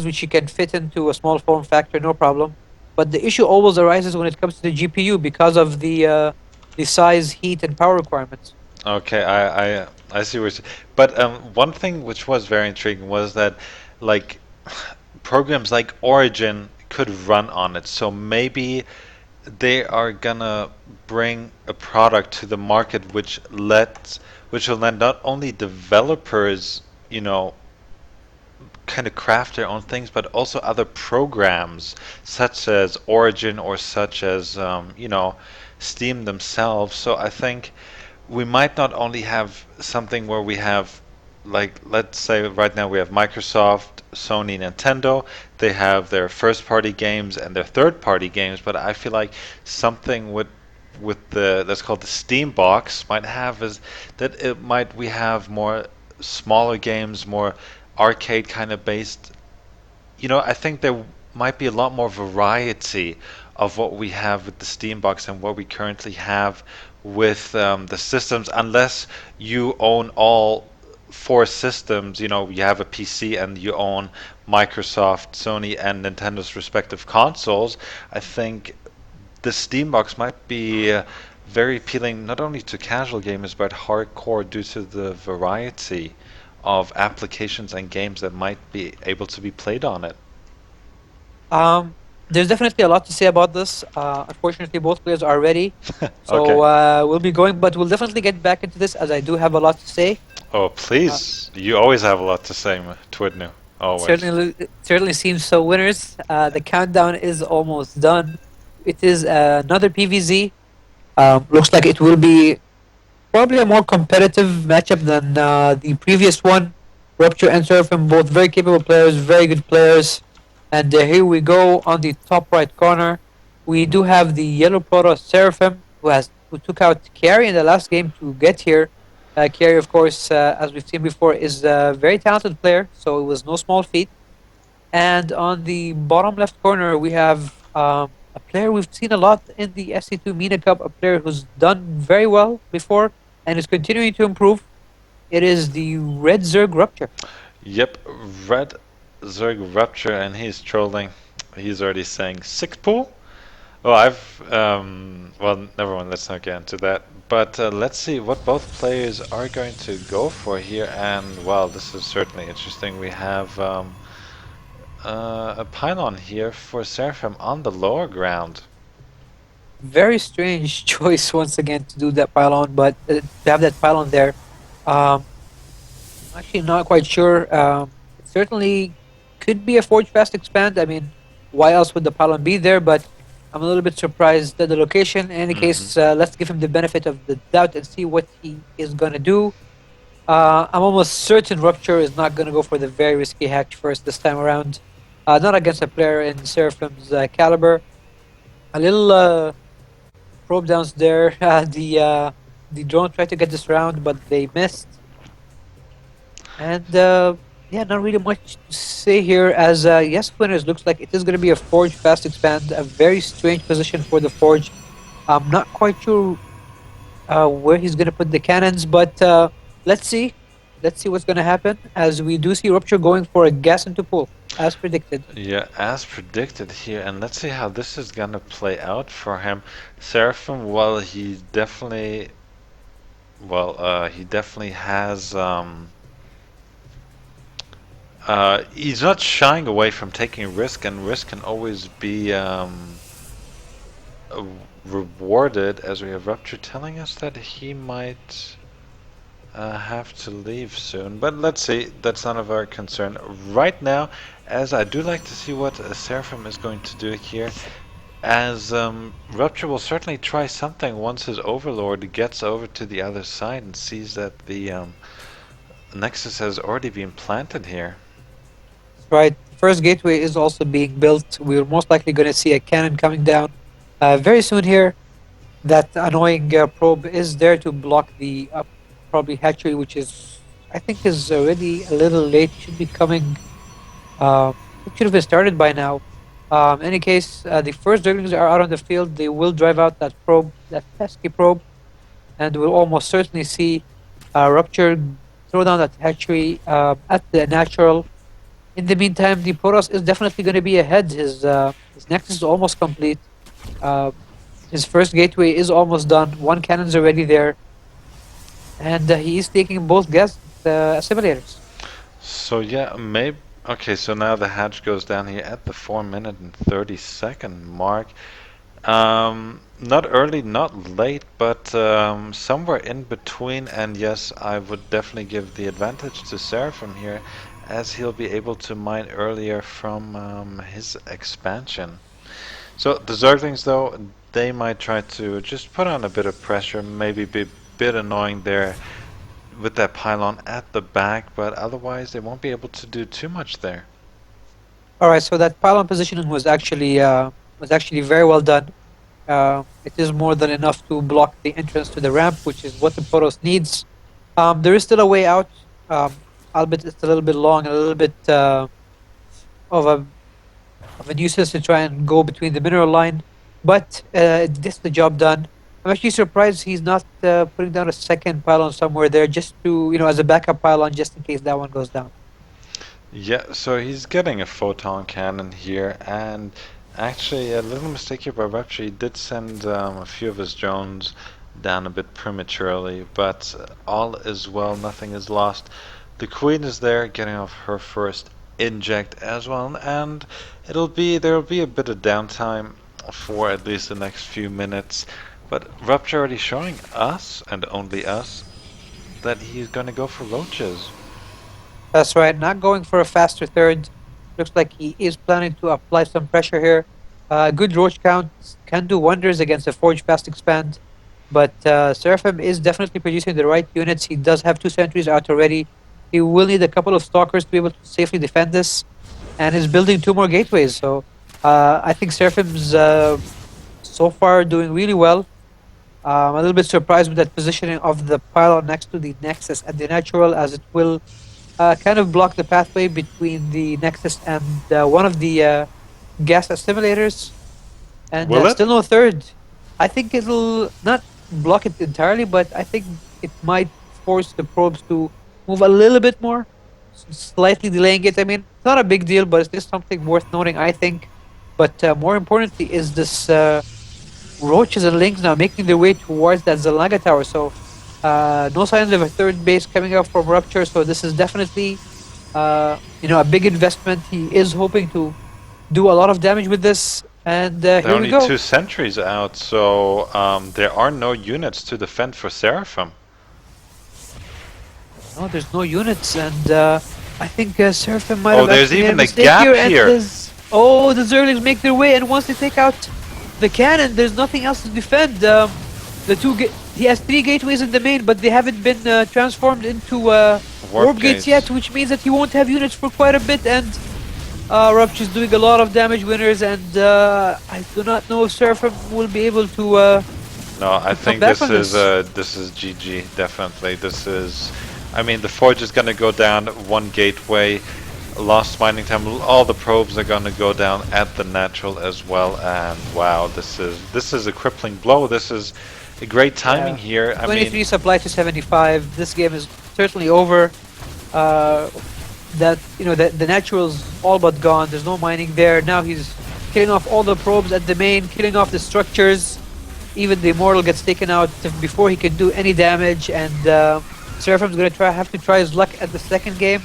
which you can fit into a small form factor, no problem. But the issue always arises when it comes to the GPU because of the size, heat, and power requirements. Okay, I see what you're saying. But one thing which was very intriguing was that, like, programs like Origin could run on it. So maybe they are gonna bring a product to the market which will let not only developers, you know, kind of craft their own things, but also other programs such as Origin or such as Steam themselves. So I think we might not only have something where we have, like, let's say right now we have Microsoft, Sony, Nintendo. They have their first party games and their third party games, but I feel like something with the that's called the Steam box might have is that it might we have more smaller games, more arcade kind of based. I think there might be a lot more variety of what we have with the Steam box and what we currently have with the systems, unless you own all four systems. You have a PC and you own Microsoft, Sony, and Nintendo's respective consoles. I think the Steam box might be very appealing not only to casual gamers but hardcore due to the variety of applications and games that might be able to be played on it. Um, there's definitely a lot to say about this. Unfortunately, both players are ready, so Okay. we'll be going, but we'll definitely get back into this as I do have a lot to say. Oh, Uh, please. You always have a lot to say, Twidnu. Always. it certainly seems so. Winners, the countdown is almost done. It is another PVZ. Looks like it will be probably a more competitive matchup than the previous one. Rupture and Seraphim, both very capable players, very good players. And here we go on the top right corner. We do have the yellow Proto Seraphim, who took out Carry in the last game to get here. Carry, of course, as we've seen before, is a very talented player, so it was no small feat. And on the bottom left corner, we have a player we've seen a lot in the SC2 MENA Cup, a player who's done very well before and is continuing to improve. It is the Red Zerg Rupture. Yep, Red Zerg Rupture, and he's trolling. He's already saying six pool. Oh, well, never mind, let's not get into that. But let's see what both players are going to go for here. And, well, this is certainly interesting. We have a pylon here for Seraphim on the lower ground. Very strange choice once again to do that pylon, but to have that pylon there, um, actually not quite sure. It certainly could be a Forge Fast expand. I mean, why else would the pylon be there? But I'm a little bit surprised at the location. In any Hmm. case, let's give him the benefit of the doubt and see what he is gonna do. I'm almost certain Rupture is not gonna go for the very risky hack first this time around. Not against a player in Seraphim's caliber. A little probe downs there. The drone tried to get this round, but they missed. And yeah, not really much to say here. As yes, winners looks like it is going to be a Forge fast expand. A very strange position for the Forge. I'm not quite sure where he's going to put the cannons, but let's see. Let's see what's going to happen. As we do see Rupture going for a gas into pool, as predicted. Yeah, as predicted here, and let's see how this is gonna play out for him. Seraphim, well, he definitely has he's not shying away from taking risk, and risk can always be uh, rewarded, as we have Rupture telling us that he might have to leave soon. But let's see, that's none of our concern right now, as I do like to see what Seraphim is going to do here, as Rupture will certainly try something once his Overlord gets over to the other side and sees that the Nexus has already been planted here. Right. First gateway is also being built. We're most likely going to see a cannon coming down very soon here. That annoying probe is there to block the probably hatchery, which is I think is already a little late. Should be coming. Uh, it should have been started by now. In any case, the first Zerglings are out on the field. They will drive out that probe, that pesky probe, and we'll almost certainly see Rupture throw down that hatchery at the natural. In the meantime, the Poros is definitely going to be ahead. His Nexus is almost complete. Uh, his first gateway is almost done. One cannon's already there, and he is taking both gas assimilators. So yeah, maybe. Okay, so now the hatch goes down here at the 4 minute and 30 second mark. Not early, not late, but somewhere in between. And yes, I would definitely give the advantage to Seraphim here, as he'll be able to mine earlier from his expansion. So the Zerglings, though, they might try to just put on a bit of pressure, maybe be a bit annoying there with that pylon at the back, but otherwise they won't be able to do too much there. All right, so that pylon positioning was actually very well done. It is more than enough to block the entrance to the ramp, which is what the Poros needs. There is still a way out, albeit it's a little bit long and a little bit of a nuisance to try and go between the mineral line, but it gets the job done. I'm actually surprised he's not putting down a second pylon somewhere there, just to as a backup pylon, just in case that one goes down. Yeah, so he's getting a photon cannon here, and actually a little mistake here by Rapture. He did send a few of his drones down a bit prematurely, but all is well, nothing is lost. The Queen is there, getting off her first inject as well, and there'll be a bit of downtime for at least the next few minutes. But Rapture already showing us, and only us, that he's gonna go for roaches. That's right, not going for a faster third. Looks like he is planning to apply some pressure here. Good roach count can do wonders against a Forge Fast Expand, but Seraphim is definitely producing the right units. He does have two sentries out already. He will need a couple of stalkers to be able to safely defend this, and is building two more gateways. So I think Seraphim's so far doing really well. I'm a little bit surprised with that positioning of the pylon next to the Nexus at the natural, as it will kind of block the pathway between the Nexus and one of the gas assimilators, and Will it? still no third. I think it'll not block it entirely, but I think it might force the probes to move a little bit more, slightly delaying it. I mean, it's not a big deal, but it's just something worth noting, I think. But more importantly, is this roaches and lynx now making their way towards that Zalaga tower. So no signs of a third base coming up from Rupture. So this is definitely a big investment. He is hoping to do a lot of damage with this. And There are here we only go. two sentries out, so there are no units to defend for Seraphim. No, there's no units, and I think Seraphim might Oh, have there's actually made a even a mistake gap here. And here. the Zerglings make their way, and once they take out the cannon, there's nothing else to defend. He has three gateways in the main, but they haven't been transformed into Warp warp gates gates. yet, which means that he won't have units for quite a bit. And Rupture's doing a lot of damage, winners, and I do not know if Seraphim will be able No, I to come think back from this. this is GG, definitely. This is, I mean, the Forge is gonna go down one gateway, lost mining time. All the probes are gonna go down at the natural as well. And wow, this is a crippling blow. This is a great timing Yeah, here. I mean, 23 supply to 75. This game is certainly over. Uh, that the natural's all but gone. There's no mining there. Now he's killing off all the probes at the main, killing off the structures. Even the immortal gets taken out before he can do any damage. And Seraphim's gonna have to try his luck at the second game.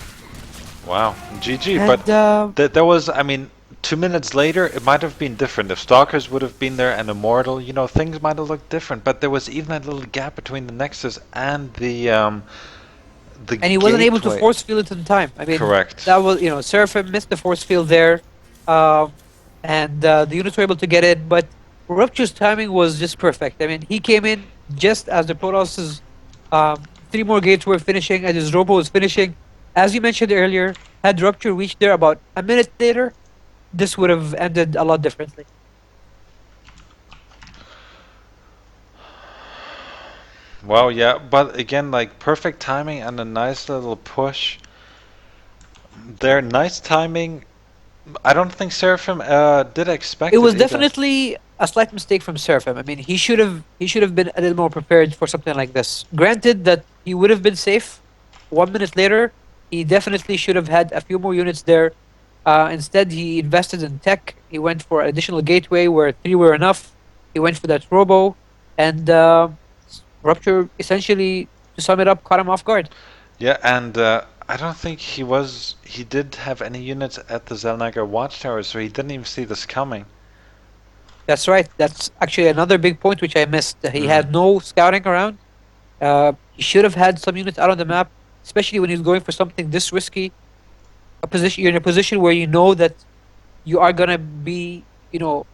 wow, GG. But And there was, I mean, 2 minutes later, it might have been different. If Stalkers would have been there and Immortal, things might have looked different. But there was even a little gap between the Nexus and the he wasn't able to gateway. force field it in time. I mean, Correct. that was Seraphim missed the force field there, um, and the units were able to get in. But Rupture's timing was just perfect. I mean, he came in just as the Protost's three more gates were finishing, and his Robo was finishing. As you mentioned earlier, had Rupture reached there about a minute later, this would have ended a lot differently. Well, yeah, but again, like perfect timing and a nice little push. There, nice timing. I don't think Seraphim did It expect it was either. definitely a slight mistake from Seraphim. I mean, he should have been a little more prepared for something like this. Granted that he would have been safe 1 minute later, he definitely should have had a few more units there. Instead, he invested in tech. He went for additional gateway where three were enough. He went for that robo, and Rupture essentially, to sum it up, caught him off guard. Yeah, and I don't think he did have any units at the Zelnaga watchtower, so he didn't even see this coming. That's right. That's actually another big point which I missed. He Mm. had no scouting around. He should have had some units out on the map, especially when he's going for something this risky. A position You're in a position where you know that you are gonna be,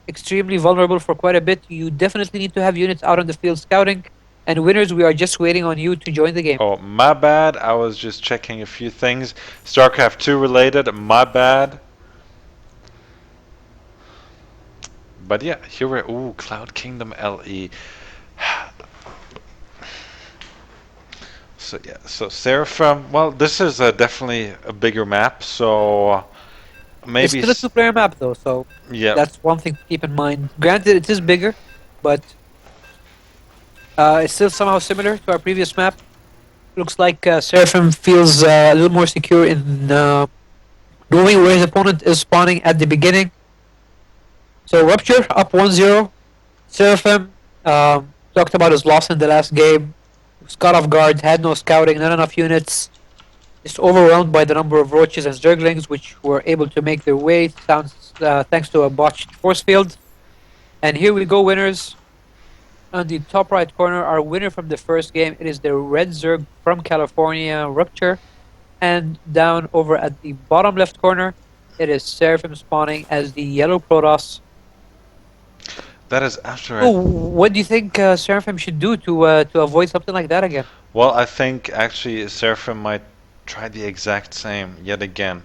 extremely vulnerable for quite a bit. You definitely need to have units out on the field scouting. And winners, we are just waiting on you to join the game. Oh, my bad. I was just checking a few things. StarCraft 2 related, my bad. But yeah, here we're. Ooh, Cloud Kingdom LE. So yeah, so Seraphim. Well, this is definitely a bigger map. So It's maybe. still a two-player map though, so Yeah, that's one thing to keep in mind. Granted, it is bigger, but it's still somehow similar to our previous map. Looks like Seraphim feels a little more secure in knowing where his opponent is spawning at the beginning. So Rupture up 1-0. Seraphim talked about his loss in the last game. Was caught off guard, had no scouting, not enough units. Just overwhelmed by the number of roaches and zerglings which were able to make their way thanks to a botched force field. And here we go, winners. On the top right corner, our winner from the first game, it is the Red Zerg from California, Rupture. And down over at the bottom left corner, it is Seraphim spawning as the Yellow Protoss. that is after So, I. what do you think Seraphim should do to avoid something like that again? Well, I think actually Seraphim might try the exact same yet again.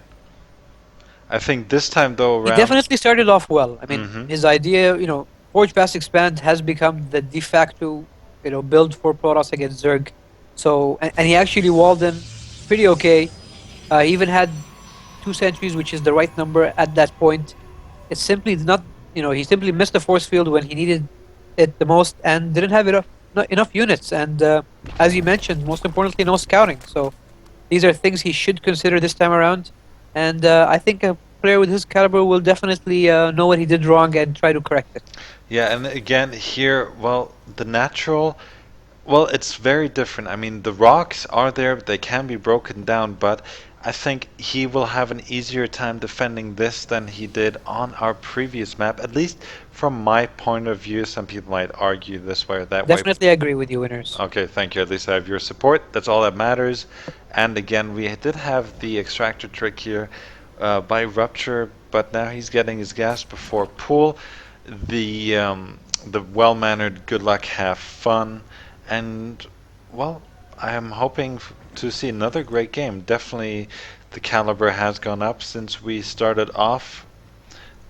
I think this time though He around. definitely started off well. I mean, Mm-hmm. his idea, Forge Fast Expand has become the de facto, build for Protoss against Zerg. So, and he actually walled in pretty okay. He even had two centuries, which is the right number at that point. It's simply not, he simply missed the force field when he needed it the most and didn't have enough not enough units. And as you mentioned, most importantly, no scouting. So these are things he should consider this time around. And I think a player with his caliber will definitely know what he did wrong and try to correct it. Yeah, and again here, well, the natural. Well, it's very different. I mean, the rocks are there, they can be broken down, but I think he will have an easier time defending this than he did on our previous map, at least from my point of view. Some people might argue this way or that way. Definitely agree with you, winners. Okay, thank you. At least I have your support. That's all that matters. And again, we did have the extractor trick here by Rupture, but now he's getting his gas before pool. The well-mannered good luck, have fun, and well, I am hoping to see another great game. Definitely, the caliber has gone up since we started off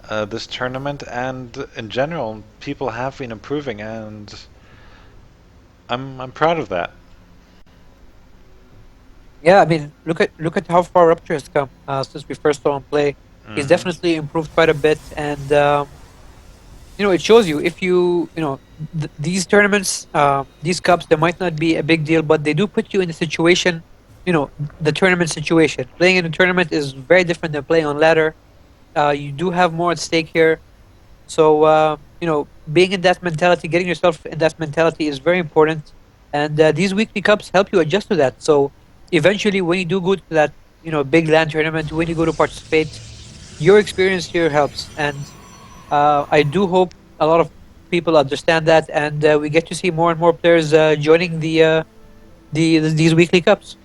this tournament, and in general, people have been improving, and I'm proud of that. Yeah, I mean, look at how far Rupture has come since we first saw him play. He's Hmm. definitely improved quite a bit, and it shows you if these tournaments, these cups, they might not be a big deal, but they do put you in the situation, the tournament situation. Playing in a tournament is very different than playing on ladder. You do have more at stake here. So, being in that mentality, getting yourself in that mentality is very important. And these weekly cups help you adjust to that. So, eventually, when you do go to that, big land tournament, when you go to participate, your experience here helps. And I do hope a lot of people understand that, and we get to see more and more players joining these weekly cups.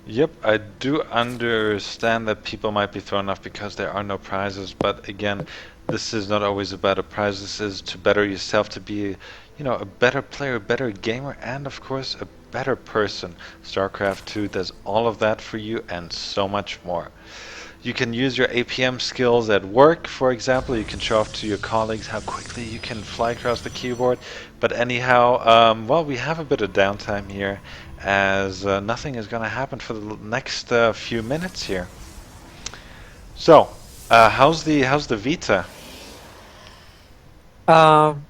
Yep, I do understand that people might be thrown off because there are no prizes, but again, this is not always about a prize. This is to better yourself, to be, a better player, a better gamer, and of course, a better person. StarCraft 2 does all of that for you and so much more. You can use your APM skills at work, for example. You can show off to your colleagues how quickly you can fly across the keyboard. But anyhow, well, we have a bit of downtime here, as nothing is going to happen for the next few minutes here. So, how's the Vita? Um,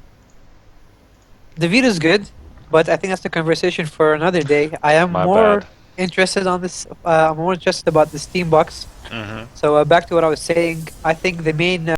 the Vita is good, but I think that's the conversation for another day. I am My more bad. interested on this. I'm more interested about the Steam box. Hmm. So back to what I was saying. I think the main